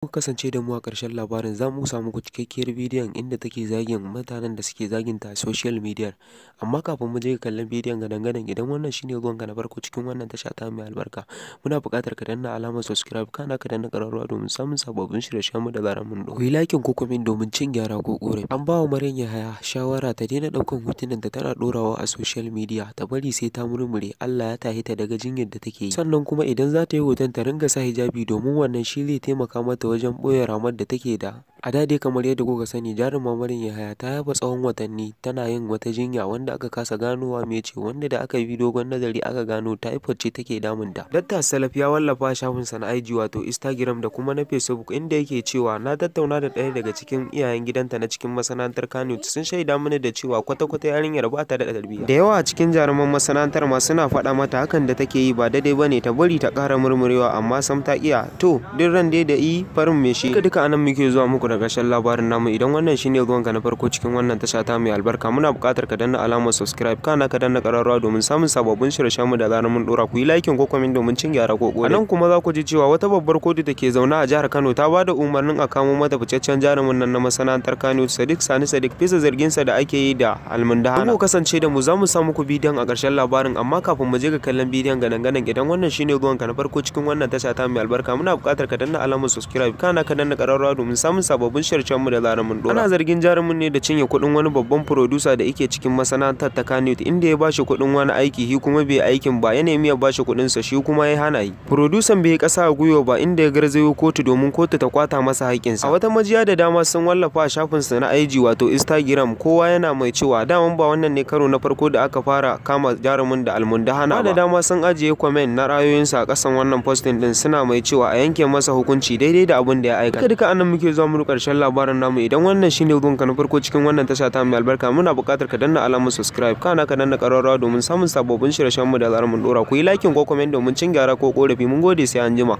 Ku kasance da mu a ƙarshen labarin za mu samu ku cikakkiyar bidiyon inda take zagin mutanen da suke zaginta a social media. Amma kafin mu je kallon bidiyon gadan-gadan idan wannan shine zuwanka na farko cikin wannan tasha ta mai albarka, muna buƙatar ka danna alamar subscribe kana ka danna ƙararrawa domin samun sababbin shirye-shiryen mu da zaran mun ɗora. Ku yi lakin ko comment domin cin gyara ko ƙorafi. An ba wa Maryam Yahaya shawara ta daina ɗaukan hotunan da tana ɗorawa a social media ta bari sai ta murmure Allah ya tahi ta daga jinyar da take yi. Sannan kuma idan za ta yi hoton ta ringa sa hijabi domin wannan shi zai taimaka mata wajen ɓoye ramar da take da. A da dai kamar yadda kuka sani jarumar Maryam Yahaya ta yaba tsawon watanni tana yin wata jinya wanda aka kasa ganowa mece wanda da aka bi dogon nazari aka gano typhoid ce take damunta. Dakta Salaf ya wallafa a shafinsa na IG wato Instagram da kuma na Facebook inda yake cewa na tattauna da ɗaya daga cikin iyayen gidanta na cikin masana'antar Kano sun shaida mini da cewa kwata-kwata yarinyar ba ta da tarbiyya. Da yawa a cikin jaruman masana'antar ma suna faɗa mata hakan da take yi ba daidai bane ta bari ta ƙara murmurewa amma sam ta iya. To duk ran dai da farin me shi. Duka anan muke zuwa muku da ƙarshen labarin namu idan wannan shine zuwanka na farko cikin wannan tasha ta mai albarka muna buƙatar ka danna alamar subscribe kana ka danna ƙararrawa domin samun sababbin shirye-shiryen mu da zaran mun ɗora. Ku yi liking ko comment domin cin gyara ko ƙorafi. Anan kuma za ku ji cewa wata babbar kotu da ke zaune a jihar Kano ta bada umarnin a kamo mata ficaccen jarumin nan na masana'antar Kano Sadiq Sani Sadiq bisa zarginsa da ake yi da almundahana. Ku kasance da mu za mu sa muku bidiyon a ƙarshen labarin amma kafin mu je ga kallon bidiyon gadan-gadan idan wannan shine zuwanka na farko cikin wannan tasha ta mai albarka muna buƙatar ka danna alamar subscribe kana ka danna ƙararrawa domin samun sababbin shirye mu da zaran mun dora. Ana zargin jarumin ne da cinye kuɗin wani babban producer da yake cikin masana'antar ta Kano inda ya bashi kuɗin wani aiki shi kuma bai aikin ba ya nemi ya bashi kuɗin sa shi kuma ya hana yi. Producer bai kasa a gwiwa ba inda ya garzayo kotu domin kotu ta kwata masa haƙƙinsa. A wata majiya da dama sun wallafa a shafin sa na IG wato Instagram kowa yana mai cewa daman ba wannan ne karo na farko da aka fara kama jarumin da almundahana ba. Da dama sun ajiye comment na ra'ayoyinsa a ƙasan wannan posting din suna mai cewa a yanke masa hukunci daidai da abin da ya aikata. Duka anan muke zuwa mu ƙarshen labarin namu idan wannan shine zuwanka na farko cikin wannan tasha ta mai albarka muna buƙatar ka danna alamar subscribe kana ka danna ƙararrawa domin samun sababbin shirye-shiryen mu da zaran mun ɗora. Ku yi liking ko comment domin cin gyara ko ƙorafi mun gode sai an jima.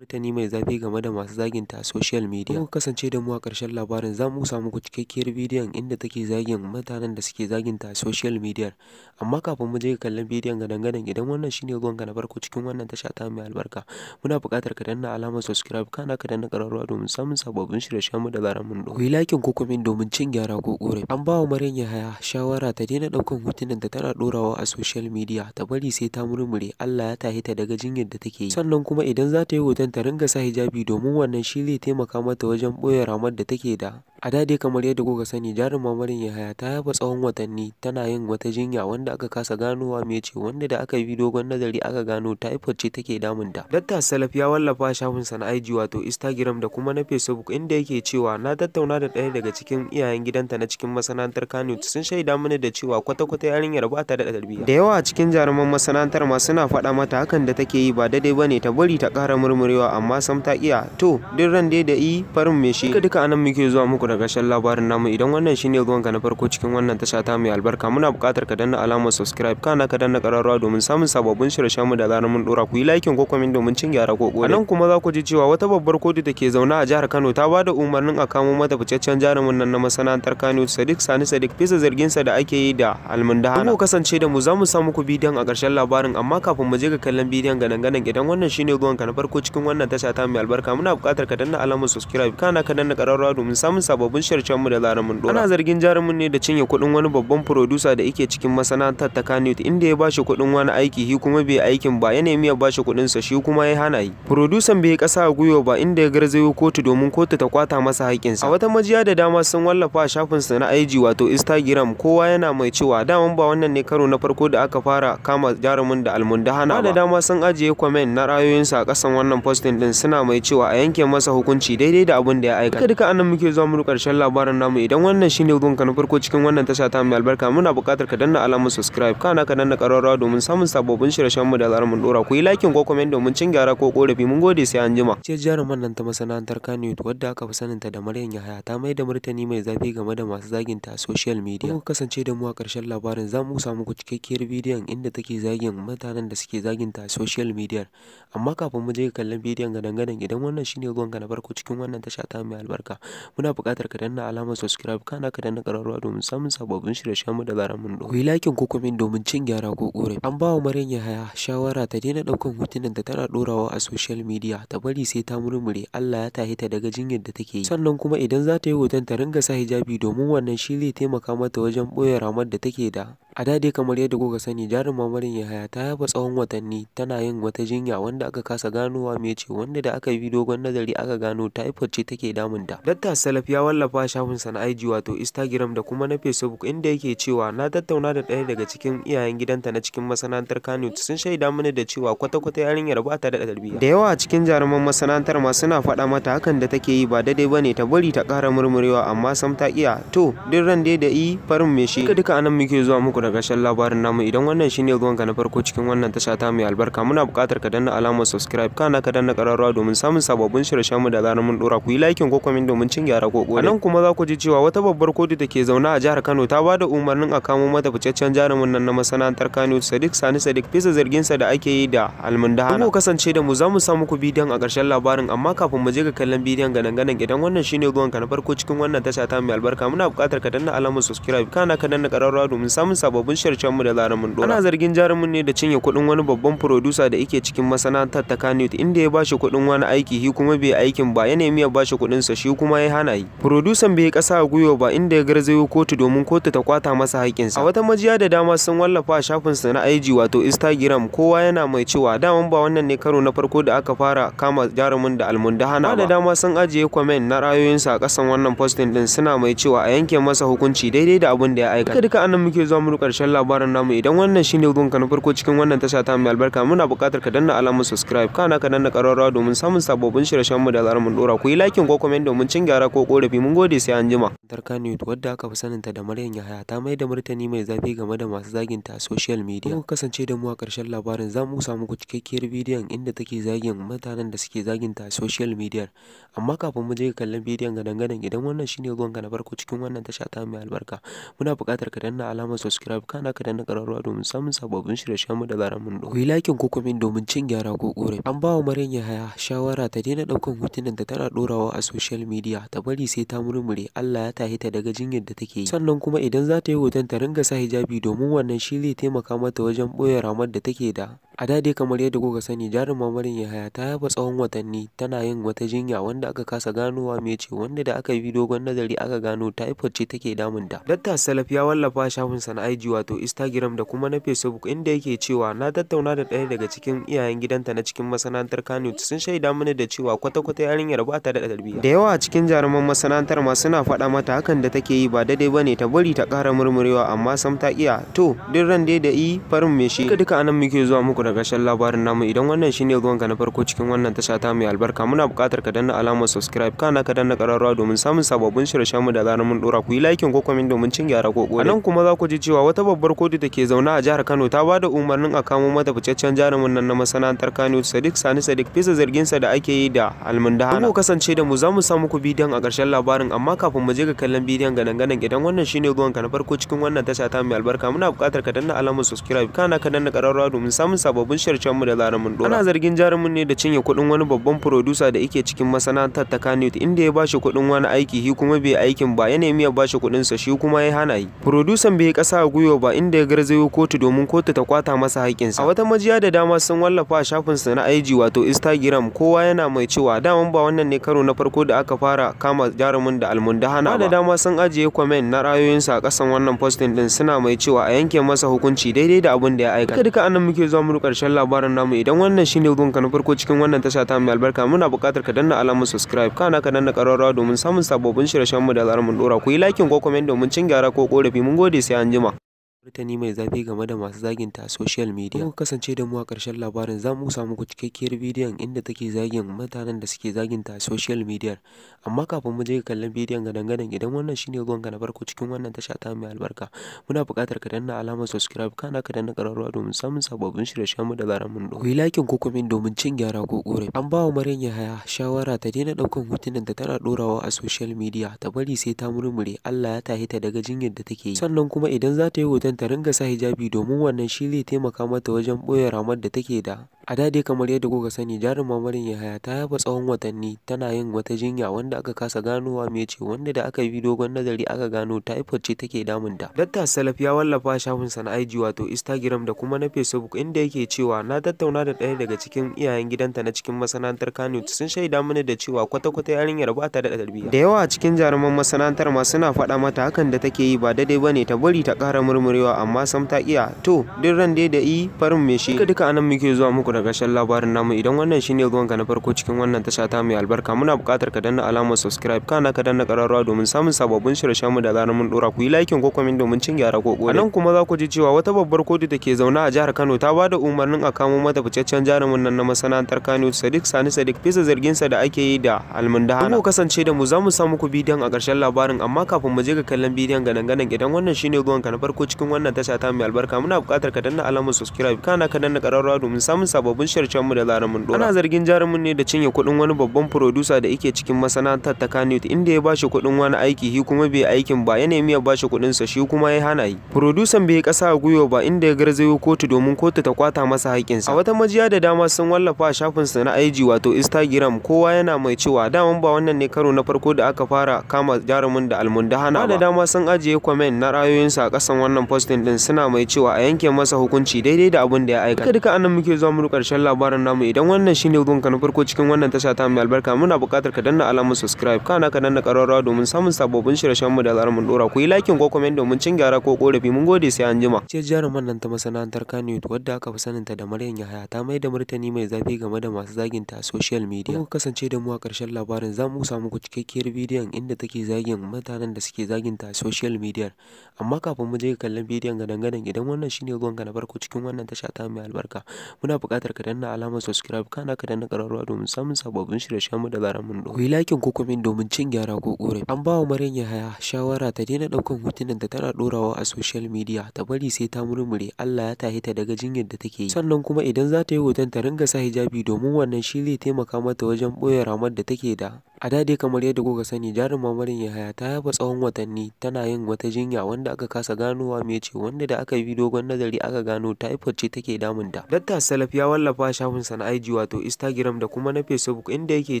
Martani mai zafi game da masu zaginta a social media. Ku kasance da mu a ƙarshen labarin za mu samu ku cikakkiyar bidiyon inda take zagin mutanen da suke zaginta a social media. Amma kafin mu je kallon bidiyon gadan-gadan idan wannan shine zuwanka na farko cikin wannan tasha ta mai albarka muna buƙatar ka danna alamar subscribe kana ka danna ƙararrawa domin samun sababbin shirye-shiryen mu da zaran mun ɗora. Ku yi liking ko comment domin cin gyara ko ƙorafi. An ba wa Maryam Yahaya shawara ta daina ɗaukan hotunan da tana ɗorawa a social media ta bari sai ta murmure Allah ya tahi ta daga jinyar da take yi. Sannan kuma idan za ta yi hoton ta ringa sa hijabi domin wannan shi zai taimaka mata wajen ɓoye ramar da take da. A da dai kamar yadda kuka sani jarumar Maryam Yahaya ta yaba tsawon watanni tana yin wata jinya wanda aka kasa ganowa mece wanda da aka bi dogon nazari aka gano typhoid ce take damunta. Dakta Salaf ya wallafa a shafinsa na IG wato Instagram da kuma na Facebook inda yake cewa na tattauna da ɗaya daga cikin iyayen gidanta na cikin masana'antar Kano sun shaida mini da cewa kwata-kwata yarinyar ba ta da tarbiyya. Da yawa a cikin jaruman masana'antar ma suna faɗa mata hakan da take yi ba daidai bane ta bari ta ƙara murmurewa amma sam ta iya. To duk ran dai da farin me shi. Duka anan muke zuwa muku da ƙarshen labarin namu idan wannan shine zuwanka na farko cikin wannan tasha ta mai albarka muna buƙatar ka danna alamar subscribe kana ka danna ƙararrawa domin samun sababbin shirye-shiryen mu da zaran mun ɗora. Ku yi liking ko comment domin cin gyara ko ƙorafi. Anan kuma za ku ji cewa wata babbar kotu da ke zaune a jihar Kano ta bada umarnin a kamo mata ficaccen jarumin nan na masana'antar Kano Sadiq Sani Sadiq bisa zarginsa da ake yi da almundahana. Ku kasance da mu za mu sa muku bidiyon a ƙarshen labarin amma kafin mu je ga kallon bidiyon gadan-gadan idan wannan shine zuwanka na farko cikin wannan tasha ta mai albarka muna buƙatar ka danna alamar subscribe kana ka danna ƙararrawa domin samun sababbin shirye mu da zaran mun ɗora. Ana zargin jarumin ne da cinye kuɗin wani babban producer da yake cikin masana'antar ta Kano inda ya bashi kuɗin wani aiki shi kuma bai aikin ba ya nemi ya bashi kuɗin sa shi kuma ya hana yi. Producer bai kasa a gwiwa ba inda ya garzayo kotu domin kotu ta kwata masa haƙƙinsa. A wata majiya da dama sun wallafa a shafin sa na IG wato Instagram kowa yana mai cewa daman ba wannan ne karo na farko da aka fara kama jarumin da almundahana ba. Da dama sun ajiye comment na ra'ayoyinsa a ƙasan wannan posting din suna mai cewa a yanke masa hukunci daidai da abin da ya aikata. Duka anan muke zuwa mu ƙarshen labarin namu idan wannan shine zuwanka na farko cikin wannan tasha ta mai albarka muna buƙatar ka danna alamar subscribe kana ka danna ƙararrawa domin samun sababbin shirye-shiryen mu da zaran mun ɗora. Ku yi liking ko comment domin cin gyara ko ƙorafi mun gode sai an jima. Ce jaruman nan ta masana'antar Kano wadda aka fi saninta da Maryam Yahaya ta mai da martani mai zafi game da masu zaginta a social media. Ku kasance da mu a ƙarshen labarin za mu samu ku cikakkiyar bidiyon inda take zagin mutanen da suke zaginta a social media. Amma kafin mu je kallon bidiyon gadan-gadan idan wannan shine zuwanka na farko cikin wannan tasha ta mai albarka muna buƙatar buƙatar ka danna alamar subscribe kana ka danna ƙararrawa domin samun sababbin shirye-shiryen mu da zarar mun ɗora. Ku yi lakin ko comment domin cin gyara ko ƙorafi. An ba wa Maryam Yahaya shawara ta daina ɗaukan hotunan da tana ɗorawa a social media ta bari sai ta murmure Allah ya tahi ta daga jinyar da take yi. Sannan kuma idan za ta yi hoton ta ringa sa hijabi domin wannan shi zai taimaka mata wajen ɓoye ramar da take da. A da dai kamar yadda kuka sani jaruma Maryam Yahaya ta yaba tsawon watanni tana yin wata jinya wanda aka kasa ganowa mece wanda da aka bi dogon nazari aka gano typhoid ce take damunta. Dakta Salaf ya wallafa shafinsa na IG wato Instagram da kuma na Facebook inda yake cewa na tattauna da ɗaya daga cikin iyayen gidanta na cikin masana'antar Kano sun shaida mini da cewa kwata-kwata yarinyar ba ta da tarbiyya. Da yawa cikin jaruman masana'antar ma suna faɗa mata hakan da take yi ba daidai bane ta bari ta ƙara murmurewa amma sam ta iya. To duk ran dai da yi farin me shi. Duka anan muke zuwa muku da ƙarshen labarin namu idan wannan shine zuwanka na farko cikin wannan tasha ta mai albarka muna buƙatar ka danna alamar subscribe kana ka danna ƙararrawa domin samun sababbin shirye-shiryen mu da zarar mun dora ku yi likin ko comment domin cin gyara ko ƙorafi. Anan kuma za ku ji cewa wata babbar kotu da ke zaune a jihar Kano ta ba da umarnin a kamo mata fitaccen jarumin nan na masana'antar Kano Sadiq Sani Sadiq bisa zargin sa da ake yi da almundahana. Ku kasance da mu za mu sa muku bidiyon a ƙarshen labarin amma kafin mu je ga kallon bidiyon gadan-gadan idan wannan shine zuwanka na farko cikin wannan tasha ta mai albarka muna buƙatar ka danna alamar subscribe kana ka danna ƙararrawa domin samun sababbin shirye-shiryen mu da zarar mun dora. Ana zargin jarumin ne da cinye kuɗin wani babban producer da yake cikin masana'antar ta Kano inda ya bashi kuɗin wani aiki shi kuma bai aikin ba ya nemi ya bashi kuɗin sa shi kuma ya hana yi. Producer bai kasa a gwiwa ba inda ya garzayo kotu domin kotu ta kwata masa haƙƙinsa. A wata majiya da dama sun wallafa a shafin sa na IG wato Instagram kowa yana mai cewa daman ba wannan ne karo na farko da aka fara kama jarumin da almundahana ba. Da dama sun ajiye comment na ra'ayoyinsa a ƙasan wannan posting din suna mai cewa a yanke masa hukunci daidai da abin da ya aikata. Duka anan muke zuwa mu ƙarshen labarin namu idan wannan shine zuwanka na farko cikin wannan tasha ta mai albarka muna buƙatar ka danna alamar subscribe kana ka danna ƙararrawa domin samun sababbin shirye-shiryen mu da zarar mun dora ku yi likin ko comment domin cin gyara ko ƙorafi mun gode sai an jima. Tarkani wadda aka fi saninta da Maryam Yahaya ta mai da martani mai zafi game da masu zaginta a social media. Ku kasance da mu a ƙarshen labarin za mu samu ku cikakkiyar bidiyon inda take zagin mutanen da suke zaginta a social media. Amma kafin mu je ga kallon bidiyon gadan-gadan idan wannan shine zuwanka na farko cikin wannan tasha ta mai albarka muna buƙatar ka danna alamar subscribe kana ka danna ƙararrawa domin samun sababbin shirye-shiryen mu da zarar mun dora. Ku yi likin ko comment domin cin gyara ko ƙorafi. An ba wa Maryam Yahaya shawara ta daina ɗaukan hotunan da tana ɗorawa a social media ta bari sai ta murmure Allah ya tahi ta daga jinyar da take yi. Sannan kuma idan za ta yi hoton ta ringa sa hijabi domin wannan shi zai taimaka mata wajen ɓoye ramar da take da. A da dai kamar yadda kuka sani jaruma Maryam Yahaya ta yaba tsawon watanni tana yin wata jinya wanda aka kasa ganowa mece wanda da aka bi dogon nazari aka gano typhoid ce take damunta. Dakta Salaf ya wallafa shafinsa na IG wato Instagram da kuma na Facebook inda yake cewa na tattauna da ɗaya daga cikin iyayen gidanta na cikin masana'antar Kano sun shaida mini da cewa kwata-kwata yarinyar ba ta da tarbiyya. Da yawa cikin jaruman masana'antar ma suna faɗa mata hakan da take yi ba daidai bane ta bari ta ƙara murmurewa amma sam ta iya. To duk ran dai da yi farin me shi. Duka anan muke zuwa muku da ƙarshen labarin namu idan wannan shine zuwanka na farko cikin wannan tasha ta mai albarka muna buƙatar ka danna alamar subscribe kana ka danna ƙararrawa domin samun sababbin shirye-shiryen mu da zarar mun dora ku yi likin ko comment domin cin gyara ko ƙorafi. Anan kuma za ku ji cewa wata babbar kotu da ke zaune a jihar Kano ta ba da umarnin a kamo mata fitaccen jarumin nan na masana'antar Kano Sadiq Sani Sadiq bisa zargin sa da ake yi da almundahana. Ku kasance da mu za mu sa muku bidiyon a ƙarshen labarin amma kafin mu je ga kallon bidiyon gadan-gadan idan wannan shine zuwanka na farko cikin wannan tasha ta mai albarka muna buƙatar ka danna alamar subscribe kana ka danna ƙararrawa domin samun sababbin shirye-shiryen mu da zarar mun dora. Ana zargin jarumin ne da cinye kuɗin wani babban producer da yake cikin masana'antar ta Kano inda ya bashi kuɗin wani aiki shi kuma bai aikin ba ya nemi ya bashi kuɗin sa shi kuma ya hana yi. Producer bai kasa a gwiwa ba inda ya garzayo kotu domin kotu ta kwata masa haƙƙinsa. A wata majiya da dama sun wallafa a shafin sa na IG wato Instagram kowa yana mai cewa daman ba wannan ne karo na farko da aka fara kama jarumin da almundahana ba. Da dama sun ajiye comment na ra'ayoyinsa a ƙasan wannan posting din suna mai cewa a yanke masa hukunci daidai da abin da ya aikata. Duka anan muke zuwa mu ƙarshen labarin namu idan wannan shine zuwanka na farko cikin wannan tasha ta mai albarka muna buƙatar ka danna alamar subscribe kana ka danna ƙararrawa domin samun sababbin shirye-shiryen mu da zarar mun dora ku yi likin ko comment domin cin gyara ko ƙorafi mun gode sai an jima. Martani mai zafi game da masu zaginta a social media. Ku kasance da mu a ƙarshen labarin za mu samu ku cikakkiyar bidiyon inda take zagin mutanen da suke zaginta a social media. Amma kafin mu je ga kallon bidiyon gadan-gadan idan wannan shine zuwanka na farko cikin wannan tasha ta mai albarka muna buƙatar ka danna alamar subscribe kana ka danna ƙararrawa domin samun sababbin shirye-shiryen mu da zarar mun dora. Ku yi likin ko comment domin cin gyara ko ƙorafi. An ba wa Maryam Yahaya shawara ta daina ɗaukan hotunan da tana ɗorawa a social media ta bari sai ta murmure Allah ya tahi ta daga jinyar da take yi. Sannan kuma idan za ta yi hoton ta ringa sa hijabi domin wannan shi zai taimaka mata wajen ɓoye ramar da take da. A da dai kamar yadda kuka sani jaruma Maryam Yahaya ta yafa tsawon watanni tana yin wata jinya wanda aka kasa ganowa mece wanda da aka bi dogon nazari aka gano typhoid ce take damunta. Dakta Salaf ya wallafa a shafinsa na IG wato Instagram da kuma na Facebook inda yake cewa na tattauna da ɗaya daga cikin iyayen gidanta na cikin masana'antar Kannywood sun shaida mini da cewa kwata-kwata yarinyar ba ta da tarbiyya. Da yawa a cikin jaruman masana'antar ma suna faɗa mata hakan da take yi ba daidai bane ta bari ta ƙara murmurewa amma sam ta iya. To duk ran dai da farin me shi. Duka anan muke zuwa muku da ƙarshen labarin namu. Idan wannan shine zuwanka na farko cikin wannan tasha ta mai albarka muna buƙatar ka danna alamar subscribe kana ka danna ƙararrawa domin samun sababbin shirye-shiryen mu da zarar mun dora. Ku yi like ko comment domin cin gyara ko kore. Anan kuma za ku ji cewa wata babbar kotu da ke zaune a jihar Kano ta bada umarnin a kamo mata fitaccen jarumin nan na masana'antar Kano Sadiq Sani Sadiq bisa zargin sa da ake yi da almundahana. Ku kasance da mu za mu sa muku bidiyon a ƙarshen labarin amma kafin mu je ga kallon bidiyon gadan-gadan idan wannan shine zuwanka na farko cikin wannan tasha ta mai albarka muna buƙatar ka danna alamar subscribe kana ka danna ƙararrawa domin samun sababbin shirye-shiryen mu da zarar mun dora. Ana zargin jarumin ne da cinye kuɗin wani babban producer da yake cikin masana'antar ta Kannywood inda ya bashi kuɗin wani aiki shi kuma bai aikin ba ya nemi ya bashi kuɗin sa shi kuma ya hana yi. Producer bai kasa a gwiwa ba inda ya garzayo kotu domin kotu ta kwata masa haƙƙin sa. A wata majiya da dama sun wallafa a shafin sa na IG wato Instagram kowa yana mai cewa daman ba wannan ne karo na farko da aka fara kama jarumin da almundahana ba. Da dama sun ajiye comment na ra'ayoyinsa a ƙasan wannan posting din suna mai cewa a yanke masa hukunci daidai da abin da ya aikata. Duka anan muke zuwa mu ƙarshen labarin namu. Idan wannan shine zuwanka na farko cikin wannan tasha ta mai albarka muna buƙatar ka danna alamar subscribe kana ka danna ƙararrawa domin samun sababbin shirye-shiryen mu da zarar mun dora. Ku yi like ko comment domin cin gyara ko korafi. Mun gode sai anjima. Ce jaruman nan ta masana'antar Kannywood wadda aka fi saninta da Maryam Yahaya ta mai da martani mai zafi game da masu zaginta a social media. Ku kasance da mu a ƙarshen labarin za mu samu muku cikakkiyar bidiyon inda take zagin mutanen da suke zaginta a social media. Amma kafin mu je ga kallon bidiyon gadan-gadan idan wannan shine zuwanka na farko cikin wannan tasha ta mai albarka muna buƙatar ka danna alamar subscribe kana ka danna ƙararrawa domin samun sababbin shirye-shiryen mu da zarar mun dora. Ku yi like ko comment domin cin gyara ko korafi. An ba wa Maryam Yahaya shawara ta daina ɗaukan hotunan da tana ɗorawa a social media ta bari sai ta murmure Allah ya tahi ta daga jinyar da take yi. Sannan kuma idan za ta yi hoton ta ringa sa hijabi domin wannan shi zai taimaka mata wajen ɓoye ramar da take da. A da dai kamar yadda kuka sani jaruma Maryam Yahaya ta yafa tsawon watanni tana yin wata jinya wanda aka kasa ganowa mece wanda da aka bi dogon nazari aka gano typhoid ce take damunta. Dakta Salaf ya wallafa a shafinsa na IG wato Instagram da kuma na Facebook inda yake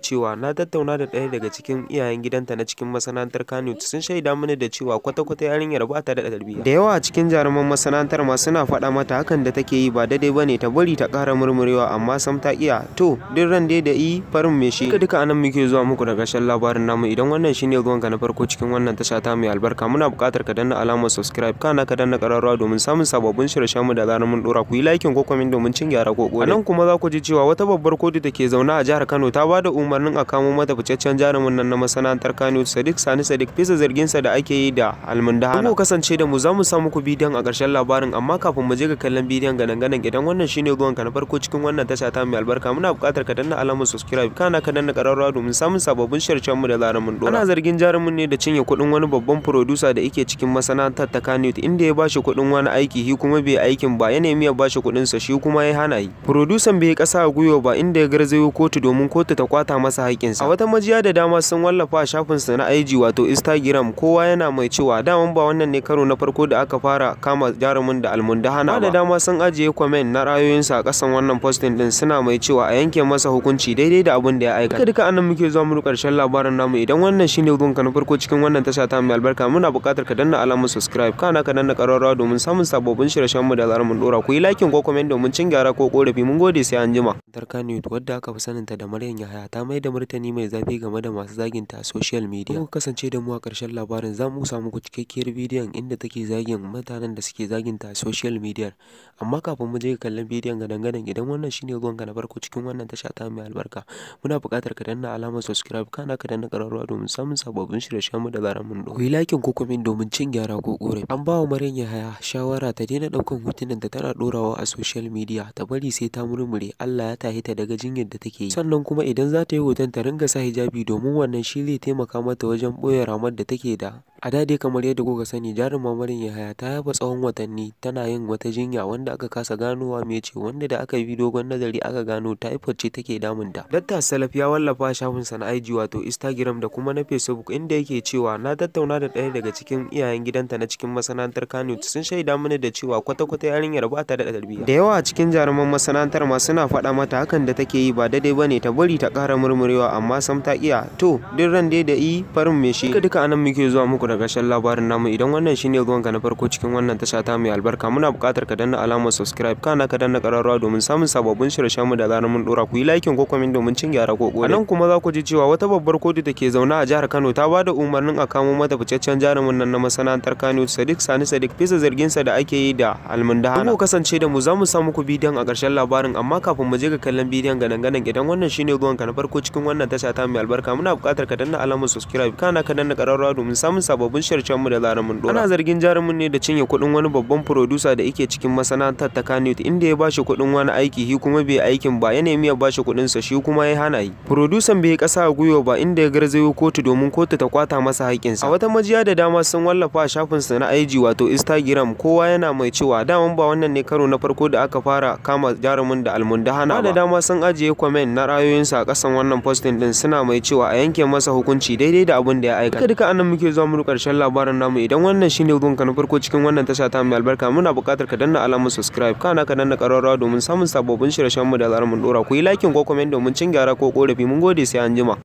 cewa na tattauna da ɗaya daga cikin iyayen gidanta na cikin masana'antar Kannywood sun shaida mini da cewa kwata-kwata yarinyar ba ta da tarbiyya. Da yawa a cikin jaruman masana'antar ma suna faɗa mata hakan da take yi ba daidai bane ta bari ta ƙara murmurewa amma sam ta iya. To duk ran dai da farin me shi. Duka anan muke zuwa muku da ƙarshen labarin namu. Idan wannan shine zuwanka na farko cikin wannan tasha ta mai albarka muna buƙatar ka danna alamar subscribe kana ka danna ƙararrawa domin samun sababbin shirye-shiryen mu da zarar mun dora. Ku yi like ko comment domin cin gyara ko kore. Anan kuma za ku ji cewa wata babbar kotu da ke zaune a jihar Kano ta bada umarnin a kamo mata fitaccen jarumin nan na masana'antar Kannywood Sadiq Sani Sadiq bisa zargin sa da ake yi da almundahana. Ku kasance da mu za mu sa muku bidiyon a ƙarshen labarin amma kafin mu je ga kallon bidiyon gadan-gadan idan wannan shine zuwanka na farko cikin wannan tasha ta mai albarka muna buƙatar ka danna alamar subscribe kana ka danna ƙararrawa domin samun sababbin shirye-shiryen mu da zarar mun dora. Ana zargin jarumin ne da cinye kuɗin wani babban producer da yake cikin masana'antar ta Kannywood inda ya bashi kuɗin wani aiki shi kuma bai aikin ba ya nemi ya bashi kuɗin sa shi kuma ya hana yi. Producer bai kasa a gwiwa ba inda ya garzayo kotu domin kotu ta kwata masa haƙƙin sa. A wata majiya da dama sun wallafa a shafin sa na IG wato Instagram kowa yana mai cewa daman ba wannan ne karo na farko da aka fara kama jarumin da almundahana ba. Da dama sun ajiye comment na ra'ayoyinsa a ƙasan wannan posting din suna mai cewa a yanke masa hukunci daidai da abin da ya aikata. Duka anan muke zuwa mu ƙarshen labarin namu. Idan wannan shine zuwanka na farko cikin wannan tasha ta mai albarka muna buƙatar ka danna alamar subscribe kana ka danna ƙararrawa domin samun sababbin shirye-shiryen mu da zarar mun dora. Ku yi like ko comment domin cin gyara ko korafi. Mun gode sai anjima. Kannywood wadda aka fi saninta da Maryam Yahaya ta mai da martani mai zafi game da masu zaginta a social media. Ku kasance da mu a ƙarshen labarin za mu samu muku cikakkiyar bidiyon inda take zagin mutanen da suke zaginta a social media. Amma kafin mu je ga kallon bidiyon gadan-gadan idan wannan shine zuwanka na farko cikin wannan tasha ta mai albarka muna buƙatar ka danna alamar subscribe kana ka danna ƙararrawa domin samun sababbin shirye-shiryen mu da zarar mun dora. Ku yi like ko comment domin cin gyara ko korafi. An ba wa Maryam Yahaya shawara ta daina ɗaukan hotunan da tana ɗorawa a social media ta bari sai ta murmure Allah ya tahi ta daga jinyar da take yi. Sannan kuma idan za ta yi hoton ta ringa sa hijabi domin wannan shi zai taimaka mata wajen ɓoye ramar da take da. A da dai kamar yadda kuka sani jaruma Maryam Yahaya ta yaba tsawon watanni tana yin wata jinya wanda aka kasa ganowa mece wanda da aka bi dogon nazari aka gano typhoid ce take damunta. Dakta Salaf ya wallafa a shafinsa na IG wato Instagram da kuma na Facebook inda yake cewa na tattauna da ɗaya daga cikin iyayen gidanta na cikin masana'antar Kannywood sun shaida mini da cewa kwata-kwata yarinyar ba ta da tarbiyya. Da yawa a cikin jaruman masana'antar ma suna faɗa mata hakan da take yi ba daidai bane ta bari ta ƙara murmurewa amma sam ta iya. To duk ran dai da farin me shi. Duka anan muke zuwa muku da ƙarshen labarin namu. Idan wannan shine zuwanka na farko cikin wannan tasha ta mai albarka muna buƙatar ka danna alamar subscribe kana ka danna ƙararrawa domin samun sababbin shirye-shiryen mu da zarar mun dora. Ku yi liking ko comment domin cin gyara ko ƙore. Anan kuma za ku ji cewa wata babbar kotu da ke zaune a jihar Kano ta bada umarnin a kamo mata ficaccen jarumin nan na masana'antar Kano Sadiq Sani Sadiq bisa zarginsa da ake yi da almundahana. Ku kasance da mu za mu sa muku bidiyon a ƙarshen labarin amma kafin mu je ga kallon bidiyon gadan-gadan idan wannan shine zuwanka na farko cikin wannan tasha ta mai albarka muna buƙatar ka danna alamar subscribe kana ka danna ƙararrawa domin samun sababbin shirye mu da zarar mun dora. Ana zargin jarumin ne da cinye kuɗin wani babban producer da yake cikin masana'antar ta Kannywood inda ya bashi kuɗin wani aiki shi kuma bai aikin ba ya nemi ya bashi kuɗin sa shi kuma ya hana yi. Producer bai kasa a gwiwa ba inda ya garzayo kotu domin kotu ta kwata masa haƙƙinsa. A wata majiya da dama sun wallafa a shafin sa na IG wato Instagram kowa yana mai cewa daman ba wannan ne karo na farko da aka fara kama jarumin da almundahana ba. Da dama sun ajiye comment na ra'ayoyinsa a ƙasan wannan posting din suna mai cewa a yanke masa hukunci daidai da abin da ya aikata. Duka anan muke zuwa mu ƙarshen labarin namu. Idan wannan shine zuwanka na farko cikin wannan tasha ta mai albarka muna buƙatar ka danna alamar subscribe kana ka danna ƙararrawa domin samun sababbin shirye-shiryen mu da zarar mun dora. Ku yi liking ko comment domin cin gyara ko ƙorafi. Mun gode sai an jima.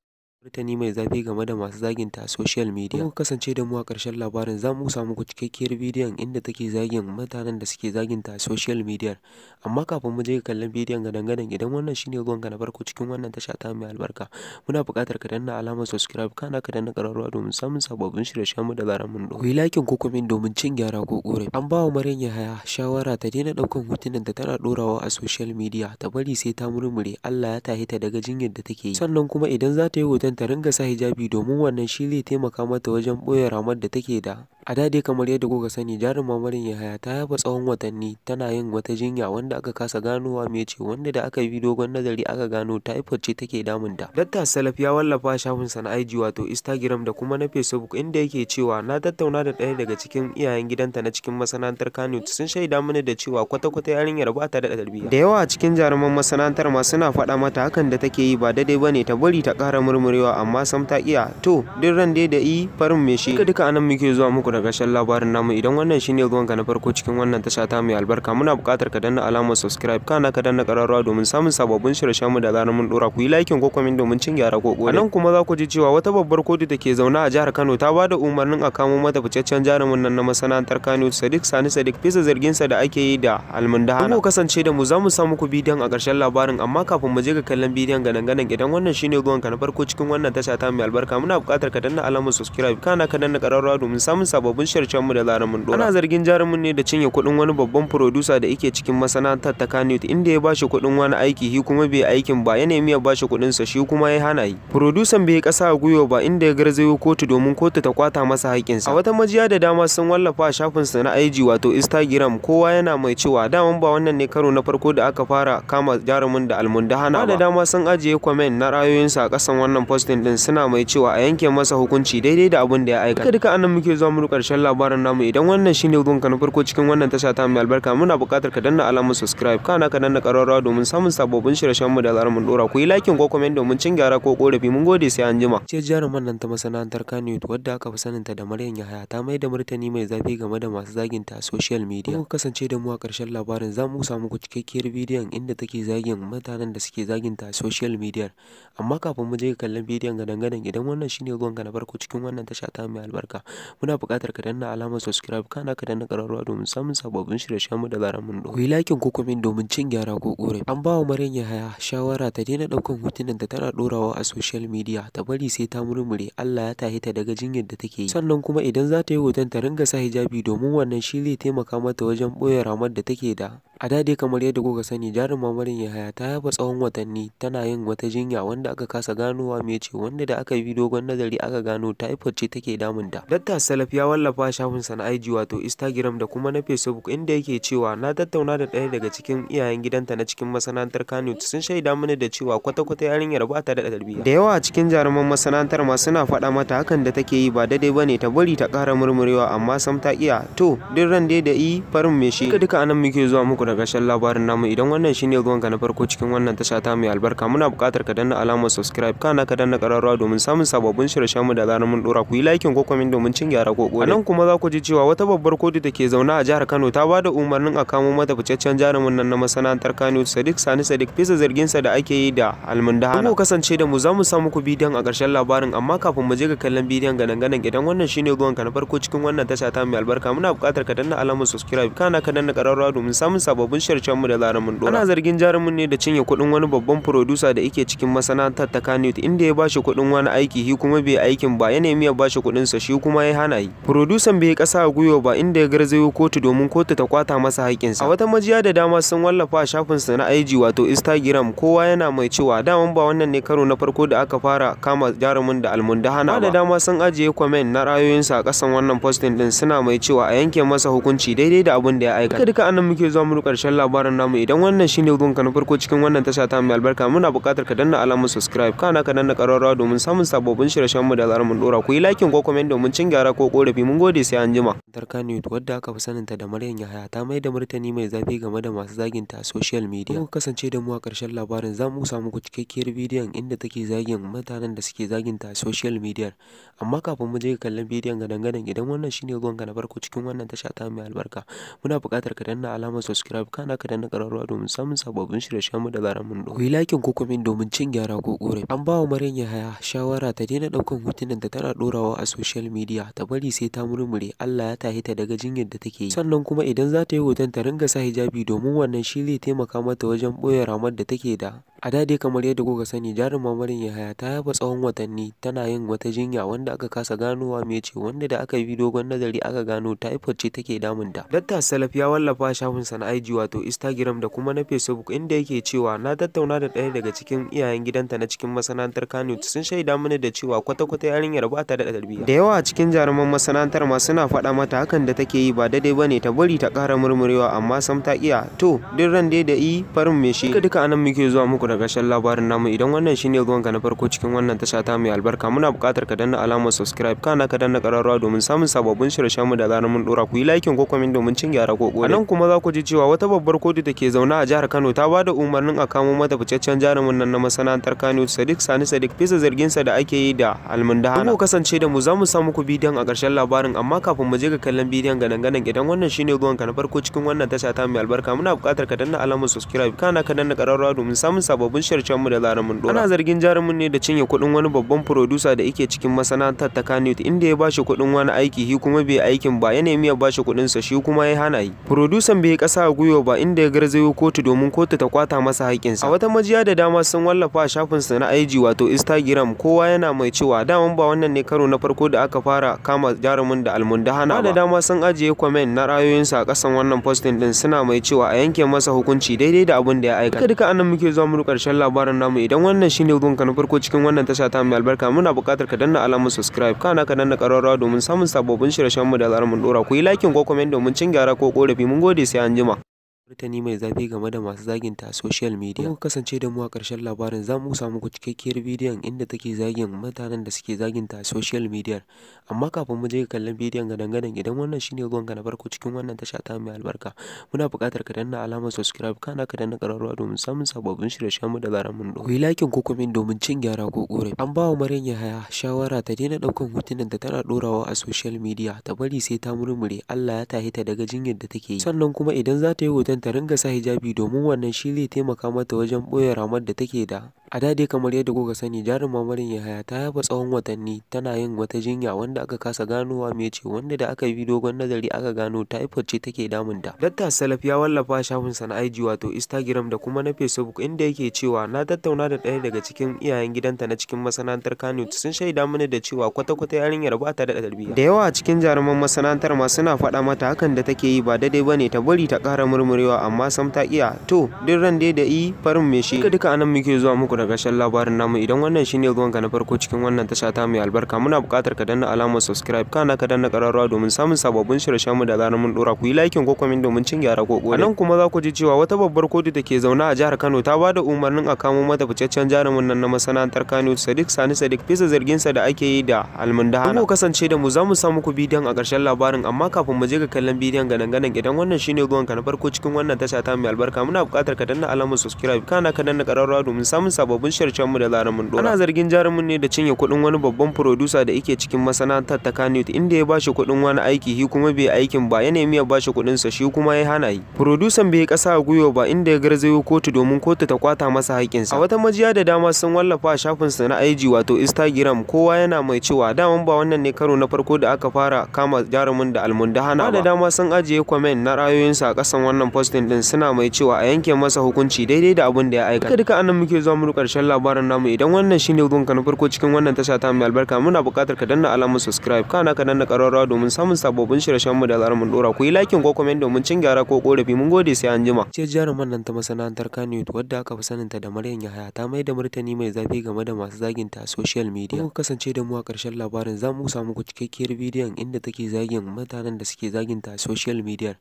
Martani mai zafi game da masu zaginta a social media. Ku kasance da mu a ƙarshen labarin za mu samu muku cikakkiyar bidiyon inda take zagin mutanen da suke zaginta a social media. Amma kafin mu je kallon bidiyon gadan-gadan idan wannan shine zuwanka na farko cikin wannan tasha ta mai albarka muna buƙatar ka danna alamar subscribe kana ka danna ƙararrawa domin samun sababbin shirye-shiryen mu da zarar mun dora. Ku yi liking ko comment domin cin gyara ko ƙorafi. An ba wa Maryam Yahaya shawara ta daina ɗaukan hotunan da tana ɗorawa a social media ta bari sai ta murmure Allah ya tahi ta daga jinyar da take yi. Sannan kuma idan za ta yi hoton ta ringa sa hijabi domin wannan shi zai taimaka mata wajen ɓoye ramar da take da. A da dai kamar yadda kuka sani jaruma Maryam Yahaya ta yaba tsawon watanni tana yin wata jinya wanda aka kasa ganowa mece wanda da aka bi dogon nazari aka gano typhoid ce take damunta. Dakta Salaf ya wallafa a shafinsa na IG wato Instagram da kuma na Facebook inda yake cewa na tattauna da ɗaya daga cikin iyayen gidanta na cikin masana'antar Kannywood sun shaida mini da cewa kwata-kwata yarinyar ba ta da tarbiyya. Da yawa a cikin jaruman masana'antar ma suna faɗa mata hakan da take yi ba daidai bane ta bari ta ƙara murmurewa amma sam ta iya. To duk ran dai da farin me shi. Duka anan muke zuwa muku da ƙarshen labarin namu. Idan wannan shine zuwanka na farko cikin wannan tasha ta mai albarka muna buƙatar ka danna alamar subscribe kana ka danna ƙararrawa domin samun sababbin shirye-shiryen mu da zarar mun dora. Ku yi liking ko comment domin cin gyara ko ƙorafi. Anan kuma za ku ji cewa wata babbar kotu da ke zaune a jihar Kano ta bada umarnin a kamo mata ficaccen jarumin nan na masana'antar Kannywood Sadiq Sani Sadiq bisa zarginsa da ake yi da almundahana. Ku kasance da mu za mu sa muku bidiyon a ƙarshen labarin amma kafin mu je ga kallon bidiyon gadan-gadan idan wannan shine zuwanka na farko cikin wannan tasha ta mai albarka muna buƙatar ka danna alamar subscribe kana ka danna ƙararrawa domin samun sababbin shirye mu da zarar mun dora. Ana zargin jarumin ne da cinye kuɗin wani babban producer da yake cikin masana'antar ta Kannywood inda ya bashi kuɗin wani aiki shi kuma bai aikin ba ya nemi ya bashi kuɗin sa shi kuma ya hana yi. Producer bai kasa a gwiwa ba inda ya garzayo kotu domin kotu ta kwata masa haƙƙinsa. A wata majiya da dama sun wallafa a shafin sa na IG wato Instagram kowa yana mai cewa daman ba wannan ne karo na farko da aka fara kama jarumin da almundahana ba. Da dama sun ajiye comment na ra'ayoyinsa a ƙasan wannan posting din suna mai cewa a yanke masa hukunci daidai da abin da ya aikata. Duka anan muke zuwa mu ƙarshen labarin namu. Idan wannan shine zuwanka na farko cikin wannan tasha ta mai albarka muna buƙatar ka danna alamar subscribe kana ka danna ƙararrawa domin samun sababbin shirye-shiryen mu da zarar mun dora. Ku yi liking ko comment domin cin gyara ko ƙorafi. Mun gode sai an jima. Ce jaruman nan ta masana'antar Kannywood wadda aka fi saninta da Maryam Yahaya ta mai da martani mai zafi game da masu zaginta a social media. Ku kasance da mu a ƙarshen labarin za mu samu muku cikakkiyar bidiyon inda take zagin mutanen da suke zaginta a social media. Amma kafin mu je kallon bidiyon gadan-gadan idan wannan shine zuwanka na farko cikin wannan tasha ta mai albarka muna buƙatar ka danna alamar subscribe kana ka danna ƙararrawa domin samun sababbin shirye-shiryen mu da zarar mun dora. Ku yi liking ko comment domin cin gyara ko ƙorafi. An ba wa Maryam Yahaya shawara ta daina ɗaukan hotunan da tana ɗorawa a social media ta bari sai ta murmure Allah ya tahi ta daga jinyar da take yi. Sannan kuma idan za ta yi hoton ta ringa sa hijabi domin wannan shi zai taimaka mata wajen ɓoye ramar da take da. A da dai kamar yadda kuka sani jaruma Maryam Yahaya ta yafa tsawon watanni tana yin wata jinya wanda aka kasa ganowa mece wanda da aka bi dogon nazari aka gano typhoid ce take damunta. Dakta Salaf ya wallafa shafinsa na IG wato Instagram da kuma na Facebook inda yake cewa na tattauna da ɗaya daga cikin iyayen gidanta na cikin masana'antar Kano sun shaida mini da cewa kwata-kwata yarinyar ba ta da tarbiyya. Da yawa a cikin jaruman masana'antar ma suna faɗa mata hakan da take yi ba daidai bane ta bari ta ƙara murmurewa amma sam ta iya. To duk ran dai da farin me shi. Duka anan muke zuwa muku da ƙarshen labarin namu. Idan wannan shine zuwanka na farko cikin wannan tasha ta mai albarka muna buƙatar ka danna alamar subscribe kana ka danna ƙararrawa domin samun sababbin shirye-shiryen mu da zarar mun dora. Ku yi like ko comment domin cin gyara ko ƙore. Anan kuma za ku ji cewa wata babbar kotu da ke zaune a jihar Kano ta ba da umarnin a kamo mata fitaccen jarumin nan na masana'antar Kano Sadiq Sani Sadiq bisa zargin sa da ake yi da almundahana. Ku kasance da mu za mu sa muku bidiyon a ƙarshen labarin amma kafin mu je ga kallon bidiyon gadan-gadan idan wannan shine zuwanka na farko cikin wannan tasha ta mai albarka muna buƙatar ka danna alamar subscribe kana ka danna ƙararrawa domin samun sababbin shirye-shiryen mu da zarar mun dora. Ana zargin jarumin ne da cinye kuɗin wani babban producer da yake cikin masana'antar ta Kano inda ya bashi kuɗin wani aiki shi kuma bai aikin ba ya nemi ya bashi kuɗin sa shi kuma ya hana yi. Producer bai kasa a gwiwa ba inda ya garzayo kotu domin kotu ta kwata masa haƙƙinsa. A wata majiya da dama sun wallafa a shafin sa na IG wato Instagram kowa yana mai cewa daman ba wannan ne karo na farko da aka fara kama jarumin da almundahana ba. Da dama sun ajiye comment na ra'ayoyinsa a ƙasan wannan posting din suna mai cewa a yanke masa hukunci daidai da abin da ya aikata. Duka anan muke zuwa mu ƙarshen labarin namu. Idan wannan shine zuwanka na farko cikin wannan tasha ta mai albarka muna buƙatar ka danna alamar subscribe kana ka danna ƙararrawa domin samun sababbin shirye-shiryen mu da zarar mun dora. Ku yi like ko comment domin cin gyara ko ƙorafi. Mun gode sai anjima. Tarkani wadda aka fi saninta da Maryam Yahaya ta mai da martani mai zafi game da masu zaginta a social media. Ku kasance da mu a ƙarshen labarin za mu samu muku cikakkiyar bidiyon inda take zagin mutanen da suke zaginta a social media. Amma kafin mu je ga kallon bidiyon gadan-gadan idan wannan shine zuwanka na farko cikin wannan tasha ta mai albarka muna buƙatar ka danna alamar subscribe kana ka danna ƙararrawa domin samun sababbin shirye-shiryen mu da zarar mun dora. Ku yi like ko comment domin cin gyara ko ƙorafi. An ba wa Maryam Yahaya shawara ta daina ɗaukan hotunan da tana ɗorawa a social media ta bari sai ta murmure Allah ya tahi ta daga jinyar da take yi. Sannan kuma idan za ta yi hoton ta ringa sa hijabi domin wannan shi zai taimaka mata wajen ɓoye ramar da take da. A da dai kamar yadda kuka sani jaruma Maryam Yahaya ta yafa tsawon watanni tana yin wata jinya wanda aka kasa ganowa mece wanda da aka bi dogon nazari aka gano typhoid ce take damunta. Dakta Salaf ya wallafa shafinsa na IG wato Instagram da kuma na Facebook inda yake cewa na tattauna da ɗaya daga cikin iyayen gidanta na cikin masana'antar Kano sun shaida mini da cewa kwata-kwata yarinyar ba ta da tarbiyya. Da yawa a cikin jaruman masana'antar ma suna faɗa mata hakan da take yi ba daidai bane ta bari ta ƙara murmurewa amma sam ta iya. To duk ran dai da farin me shi. Duka anan muke zuwa muku da ƙarshen labarin namu. Idan wannan shine zuwanka na farko cikin wannan tasha ta mai albarka muna buƙatar ka danna alamar subscribe kana ka danna ƙararrawa domin samun sababbin shirye-shiryen mu da zarar mun dora. Ku yi like ko comment domin cin gyara ko ƙorafi. Anan kuma za ku ji cewa wata babbar kotu da ke zaune a jihar Kano ta ba da umarnin a kamo mata fitaccen jarumin nan na masana'antar Kano Sadiq Sani Sadiq bisa zargin sa da ake yi da almundahana. Ku kasance da mu za mu sa muku bidiyon a ƙarshen labarin amma kafin mu je ga kallon bidiyon gadan-gadan idan wannan shine zuwanka na farko cikin wannan tasha ta mai albarka muna buƙatar ka danna alamar subscribe kana ka danna ƙararrawa domin samun sababbin shirye-shiryen mu da zarar mun dora. Ana zargin jarumin ne da cinye kuɗin wani babban producer da yake cikin masana'antar ta Kano inda ya bashi kuɗin wani aiki shi kuma bai aikin ba ya nemi ya bashi kuɗin sa shi kuma ya hana yi. Producer bai kasa a gwiwa ba inda ya garzayo kotu domin kotu ta kwata masa haƙƙinsa. A wata majiya da dama sun wallafa a shafin sa na IG wato Instagram kowa yana mai cewa daman ba wannan ne karo na farko da aka fara kama jarumin da almundahana ba. Da dama sun ajiye comment na ra'ayoyinsa a ƙasan wannan posting din suna mai cewa a yanke masa hukunci daidai da abin da ya aikata. Duka anan muke zuwa mu ƙarshen labarin namu. Idan wannan shine zuwanka na farko cikin wannan tasha ta mai albarka muna buƙatar ka danna alamar subscribe kana ka danna ƙararrawa domin samun sababbin shirye-shiryen mu da zarar mun dora. Ku yi like ko comment domin cin gyara ko ƙorafi. Mun gode sai anjima. Martani mai zafi game da masu zaginta a social media. Ku kasance da mu a ƙarshen labarin za mu samu muku cikakkiyar bidiyon inda take zagin mutanen da suke zaginta a social media. Amma kafin mu je ga kallon bidiyon gadan-gadan idan wannan shine zuwanka na farko cikin wannan tasha ta mai albarka muna buƙatar ka danna alamar subscribe kana ka danna ƙararrawa domin samun sababbin shirye-shiryen mu da zarar mun dora. Ku yi like ko comment domin cin gyara ko ƙorafi. An ba wa Maryam Yahaya shawara ta daina ɗaukan hotunan da tana ɗorawa a social media ta bari sai ta murmure Allah ya tahi ta daga jinyar da take yi. Sannan kuma idan za ta yi hoton ta ringa sa hijabi domin wannan shi zai taimaka mata wajen ɓoye ramar da take da. A da dai kamar yadda kuka sani jaruma Maryam Yahaya ta yafa tsawon watanni tana yin wata jinya wanda aka kasa ganowa mece wanda da aka bi dogon nazari aka gano typhoid ce take damunta. Dakta Salaf ya wallafa a shafinsa na IG wato Instagram da kuma na Facebook inda yake cewa na tattauna da ɗaya daga cikin iyayen gidanta na cikin masana'antar Kannywood sun shaida mini da cewa kwata-kwata yarinyar ba ta da tarbiyya. Da yawa a cikin jaruman masana'antar ma suna faɗa mata hakan da take yi ba daidai bane ta bari ta ƙara murmurewa amma sam ta iya. To duk ran dai da farin me shi. Duka anan muke zuwa muku da ƙarshen labarin namu. Idan wannan shine zuwanka na farko cikin wannan tasha ta mai albarka muna buƙatar ka danna alamar subscribe kana ka danna ƙararrawa domin samun sababbin shirye-shiryen mu da zarar mun dora. Ku yi like ko comment domin cin gyara ko ƙore. Anan kuma za ku ji cewa wata babbar kotu da ke zaune a jihar Kano ta bada umarnin a kamo mata fitaccen jarumin nan na masana'antar Kano Sadiq Sani Sadiq bisa zargin sa da ake yi da almundahana. Ku kasance da mu za mu sa muku bidiyon a ƙarshen labarin amma kafin mu je ga kallon bidiyon gadan-gadan idan wannan shine zuwanka na farko cikin wannan tasha ta mai albarka muna buƙatar ka danna alamar subscribe kana ka danna ƙararrawa domin samun sababbin shirye-shiryen mu da zarar mun dora. Ana zargin jarumin ne da cinye kuɗin wani babban producer da yake cikin masana'antar ta Kannywood inda ya bashi kuɗin wani aiki shi kuma bai aikin ba ya nemi ya bashi kuɗin sa shi kuma ya hana yi. Producer bai kasa a gwiwa ba inda ya garzayo kotu domin kotu ta kwata masa haƙƙin sa. A wata majiya da dama sun wallafa a shafin sa na IG wato Instagram kowa yana mai cewa daman ba wannan ne karo na farko da aka fara kama jarumin da almundahana ba. Da dama sun ajiye comment na ra'ayoyinsa a ƙasan wannan posting din suna mai cewa a yanke masa hukunci daidai da abin da ya aikata. Duka anan muke zuwa mu ƙarshen labarin namu. Idan wannan shine zuwanka na farko cikin wannan tasha ta mai albarka muna buƙatar ka danna alamar subscribe kana ka danna ƙararrawa domin samun sababbin shirye-shiryen mu da zarar mun dora. Ku yi like ko comment domin cin gyara ko ƙorafi. Mun gode sai anjima. Ce jaruman nan ta masana'antar Kannywood wadda aka fi saninta da Maryam Yahaya ta mai da martani mai zafi game da masu zaginta a social media. Ku kasance da mu a ƙarshen labarin za mu samu muku cikakkiyar bidiyon inda take zagin mutanen da suke zaginta a social media.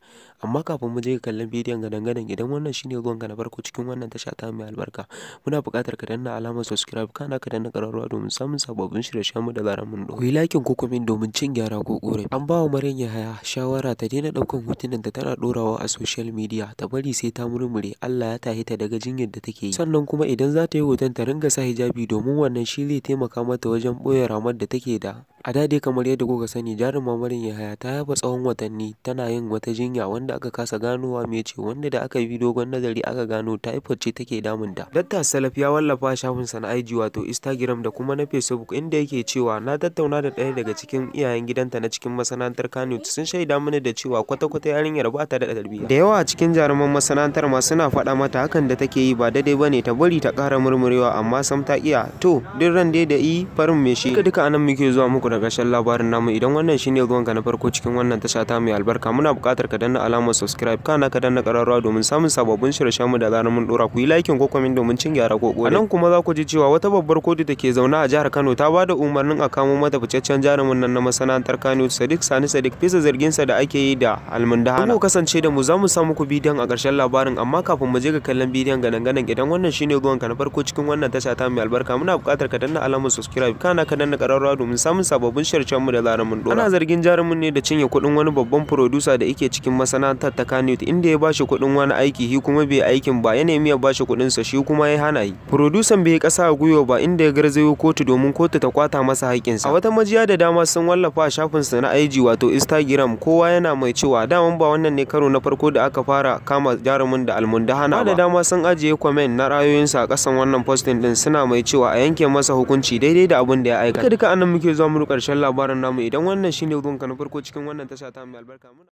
Amma kafin mu je ga kallon bidiyon gadan-gadan idan wannan shine zuwanka na farko cikin wannan tasha ta mai albarka muna buƙatar ka danna alamar subscribe kana ka danna ƙararrawa domin samun sababbin shirye-shiryen mu da zarar mun dora. Ku yi like ko comment domin cin gyara ko ƙorafi. An ba wa Maryam Yahaya shawara ta daina ɗaukan hotunan da tana ɗorawa a social media ta bari sai ta murmure Allah ya tahi ta daga jinyar da take yi. Sannan kuma idan za ta yi hoton ta ringa sa hijabi domin wannan shi zai taimaka mata wajen ɓoye ramar da take da. A da dai kamar yadda kuka sani jaruma Maryam Yahaya ta yafa tsawon watanni tana yin wata jinya wanda aka kasa ganowa mece wanda da aka bi dogon nazari aka gano typhoid ce take damunta. Dakta Salaf ya wallafa a shafinsa na IG wato Instagram da kuma na Facebook inda yake cewa na tattauna da ɗaya daga cikin iyayen gidanta na cikin masana'antar Kannywood sun shaida mini da cewa kwata-kwata yarinyar ba ta da tarbiyya. Da yawa a cikin jaruman masana'antar ma suna faɗa mata hakan da take yi ba daidai bane ta bari ta ƙara murmurewa amma sam ta iya. To duk ran dai da farin me shi. Duka anan muke zuwa muku da ƙarshen labarin namu. Idan wannan shine zuwanka na farko cikin wannan tasha ta mai albarka muna buƙatar ka danna alamar subscribe kana ka danna ƙararrawa domin samun sababbin shirye-shiryen mu da zarar mun dora. Ku yi like ko comment domin cin gyara ko ƙore. Anan kuma za ku ji cewa wata babbar kotu da ke zaune a jihar Kano ta bada umarnin a kamo mata fitaccen jarumin nan na masana'antar Kannywood Sadiq Sani Sadiq bisa zargin sa da ake yi da almundahana. Ku kasance da mu za mu sa muku bidiyon a ƙarshen labarin amma kafin mu je ga kallon bidiyon gadan-gadan idan wannan shine zuwanka na farko cikin wannan tasha ta mai albarka muna buƙatar ka danna alamar subscribe kana ka danna ƙararrawa domin samun sababbin shirye-shiryen mu da zarar mun dora. Ana zargin jarumin ne da cinye kuɗin wani babban producer da yake cikin masana'antar ta Kannywood inda ya bashi kuɗin wani aiki shi kuma bai aikin ba ya nemi ya bashi kuɗin sa shi kuma ya hana yi. Producer bai kasa a gwiwa ba inda ya garzayo kotu domin kotu ta kwata masa haƙƙin sa. A wata majiya da dama sun wallafa a shafin sa na IG wato Instagram kowa yana mai cewa daman ba wannan ne karo na farko da aka fara kama jarumin da almundahana ba. Da dama sun ajiye comment na ra'ayoyinsa a ƙasan wannan posting din suna mai cewa a yanke masa hukunci daidai da abin da ya aikata. Duka anan muke zuwa mu ƙarshen labarin namu. Idan wannan shine zuwanka na farko cikin wannan tasha ta mai albarka